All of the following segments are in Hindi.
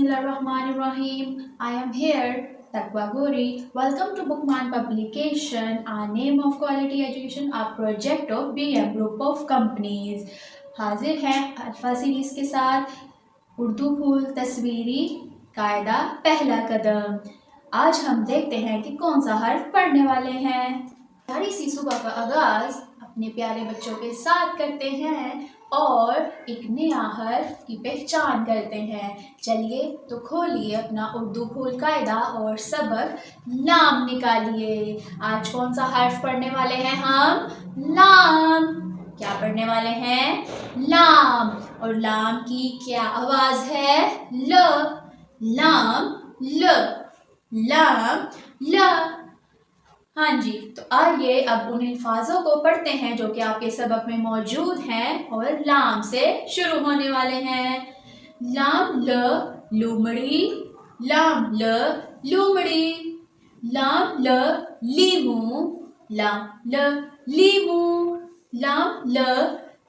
Bismillahirrahmanirrahim. I am here, Takwa Gori. Welcome to Bookman Publication. Our name of Quality Education, our project of BM Group of Companies. हाजिर हैं अल्फा सीरीज के साथ उर्दू फूल तस्वीरी कायदा पहला कदम। आज हम देखते हैं कि कौन सा हर्फ पढ़ने वाले हैं। प्यारी सी सुबह का आगाज अपने प्यारे बच्चों के साथ करते हैं और एक नया हर्फ की पहचान करते हैं। चलिए तो खोलिए अपना उर्दू फूल कायदा और सबक लाम निकालिए। आज कौन सा हर्फ पढ़ने वाले हैं हम? लाम। क्या पढ़ने वाले हैं? लाम। और लाम की क्या आवाज है? ल। लाम ल। लाम ल। हाँ जी, तो आइए अब उन अल्फाजों को पढ़ते हैं जो कि आपके सबक में मौजूद हैं और लाम से शुरू होने वाले हैं। लाम ल लुमड़ी, लाम ल लुमड़ी, लाम ल लीमू, लाम ल लीमू, लाम ल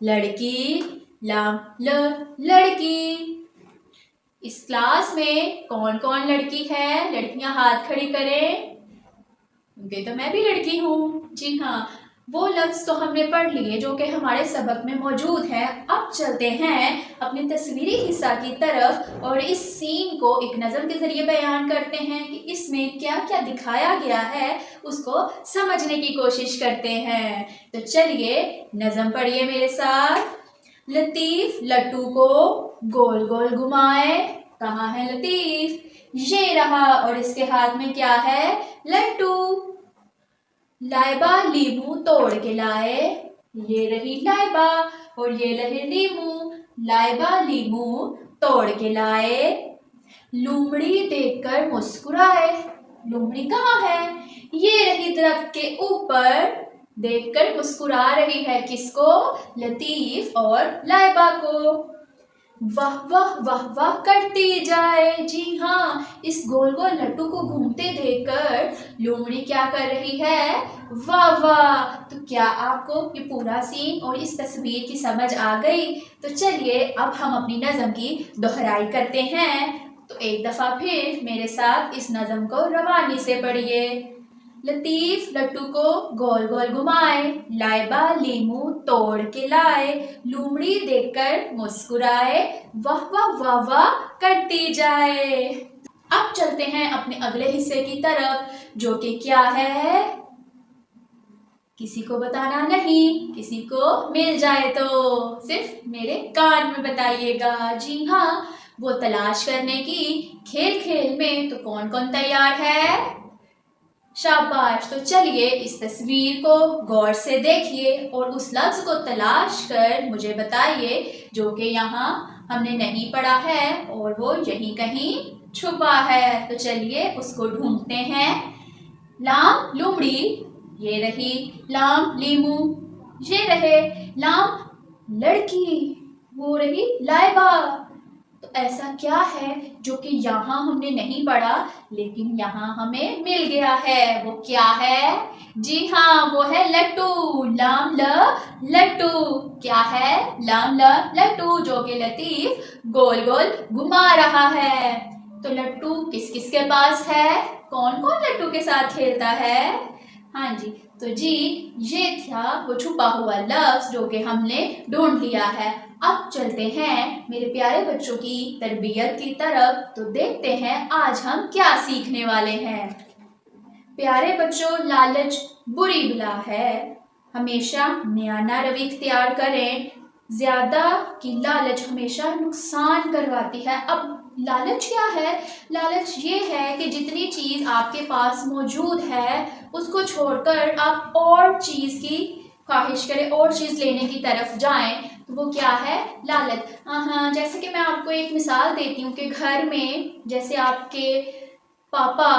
लड़की, लाम ल लड़की। इस क्लास में कौन कौन लड़की है? लड़कियां हाथ खड़ी करें। क्योंकि तो मैं भी लड़की हूँ। जी हाँ, वो लफ्ज़ तो हमने पढ़ लिए जो कि हमारे सबक में मौजूद है। अब चलते हैं अपने तस्वीरी हिस्सा की तरफ और इस सीन को एक नज़म के ज़रिए बयान करते हैं कि इसमें क्या क्या दिखाया गया है, उसको समझने की कोशिश करते हैं। तो चलिए नज़म पढ़िए मेरे साथ। लतीफ़ लट्टू को गोल गोल घुमाए। कहाँ है लतीफ़? ये रहा, और इसके हाथ में क्या है? लट्टू। लाइबा लीमू तोड़ के लाए। ये रही लाइबा और ये रहे लीमू। लाइबा लीमू तोड़ के लाए। लूमड़ी देखकर मुस्कुराए। लूमड़ी कहाँ है? ये रही दरख्त के ऊपर, देखकर मुस्कुरा रही है। किसको? लतीफ और लाइबा को। वाह वाह वाह वाह करती जाए। जी हाँ, इस गोल गोल लट्टू को घूमते देखकर लोमड़ी क्या कर रही है? वाह वाह। तो क्या आपको ये पूरा सीन और इस तस्वीर की समझ आ गई? तो चलिए अब हम अपनी नज़म की दोहराई करते हैं। तो एक दफ़ा फिर मेरे साथ इस नज़म को रवानी से पढ़िए। लतीफ लट्टू को गोल गोल घुमाए। लाइबा लीमू तोड़ के लाए। लूमड़ी देखकर मुस्कुराए। वाह वाह वाह वाह करती जाए। अब चलते हैं अपने अगले हिस्से की तरफ जो कि क्या है? किसी को बताना नहीं, किसी को मिल जाए तो सिर्फ मेरे कान में बताइएगा। जी हाँ, वो तलाश करने की खेल खेल में तो कौन कौन तैयार है? शाबाश। तो चलिए इस तस्वीर को गौर से देखिए और उस लफ्ज़ को तलाश कर मुझे बताइए जो कि यहाँ हमने नहीं पढ़ा है और वो यहीं कहीं छुपा है। तो चलिए उसको ढूंढते हैं। लाम लुमड़ी, ये रही लाम लीमू, ये रहे लाम लड़की, वो रही लाइबा। तो ऐसा क्या है जो कि यहाँ हमने नहीं पढ़ा लेकिन यहाँ हमें मिल गया है? वो क्या है? जी हाँ, वो है लट्टू। लाम ल लट्टू। क्या है? लाम ल लट्टू, जो कि लतीफ गोल गोल घुमा रहा है। तो लट्टू किस किस के पास है? कौन कौन लट्टू के साथ खेलता है? हाँ जी, तो जी ये था वो छुपा हुआ लफ्ज़ जो कि हमने ढूंढ लिया है। अब चलते हैं मेरे प्यारे बच्चों की तरबियत की तरफ। तो देखते हैं आज हम क्या सीखने वाले हैं। प्यारे बच्चों, लालच बुरी बला है। हमेशा म्याना रवि इख्तियार करें। ज़्यादा की लालच हमेशा नुकसान करवाती है। अब लालच क्या है? लालच ये है कि जितनी चीज़ आपके पास मौजूद है उसको छोड़कर आप और चीज़ की ख्वाहिश करें, और चीज़ लेने की तरफ जाएं, तो वो क्या है? लालच। हाँ, जैसे कि मैं आपको एक मिसाल देती हूँ कि घर में जैसे आपके पापा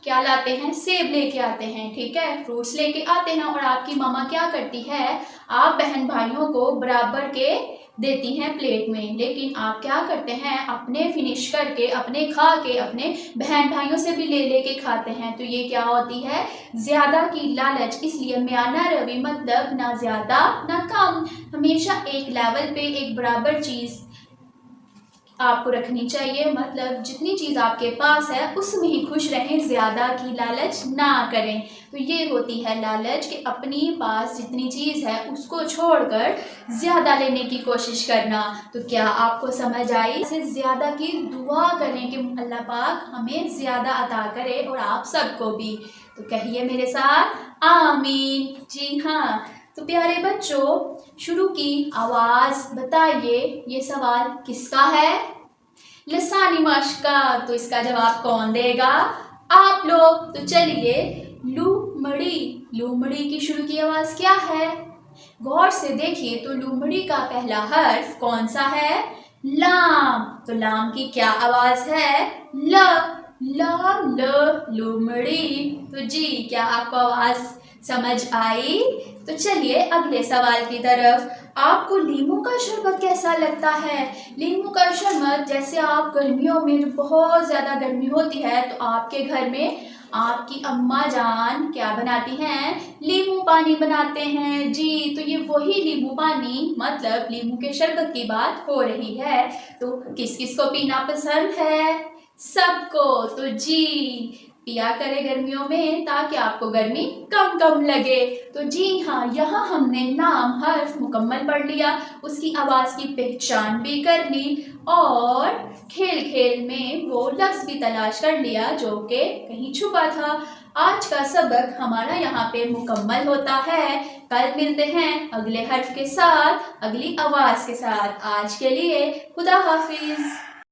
क्या लाते हैं? सेब लेके आते हैं, ठीक है, फ्रूट्स लेके आते हैं, और आपकी मामा क्या करती है? आप बहन भाइयों को बराबर के देती हैं प्लेट में, लेकिन आप क्या करते हैं? अपने फिनिश करके, अपने खा के, अपने बहन भाइयों से भी ले लेके खाते हैं। तो ये क्या होती है? ज़्यादा की लालच। इसलिए म्याना रवि मतलब ना ज़्यादा ना कम, हमेशा एक लेवल पे एक बराबर चीज़ आपको रखनी चाहिए। मतलब जितनी चीज़ आपके पास है उसमें ही खुश रहें, ज़्यादा की लालच ना करें। तो ये होती है लालच कि अपनी पास जितनी चीज़ है उसको छोड़कर ज़्यादा लेने की कोशिश करना। तो क्या आपको समझ आई? से ज़्यादा की दुआ करें कि अल्लाह पाक हमें ज़्यादा अता करे और आप सबको भी। तो कहिए मेरे साथ आमीन। जी हाँ, तो प्यारे बच्चों, शुरू की आवाज़ बताइए ये सवाल किसका है? लसानी माश का। तो इसका जवाब कौन देगा? आप लोग। तो चलिए, लूमड़ी। लूमड़ी की शुरू की आवाज़ क्या है? गौर से देखिए तो लूमड़ी का पहला हर्फ कौन सा है? लाम। तो लाम की क्या आवाज़ है? ल। लाम ल, लूमड़ी। तो जी, क्या आपको आवाज़ समझ आई? तो चलिए अगले सवाल की तरफ। आपको नींबू का शरबत कैसा लगता है? नींबू का शरबत, जैसे आप गर्मियों में बहुत ज़्यादा गर्मी होती है तो आपके घर में आपकी अम्मा जान क्या बनाती हैं? नींबू पानी बनाते हैं। जी, तो ये वही नींबू पानी, मतलब नींबू के शरबत की बात हो रही है। तो किस किस को पीना पसंद है? सबको। तो जी, पिया करें गर्मियों में ताकि आपको गर्मी कम कम लगे। तो जी हाँ, यहाँ हमने नाम हर्फ मुकम्मल पढ़ लिया, उसकी आवाज़ की पहचान भी कर ली और खेल खेल में वो लफ्ज़ भी तलाश कर लिया जो कि कहीं छुपा था। आज का सबक हमारा यहाँ पे मुकम्मल होता है। कल मिलते हैं अगले हर्फ के साथ, अगली आवाज़ के साथ। आज के लिए खुदा हाफिज़।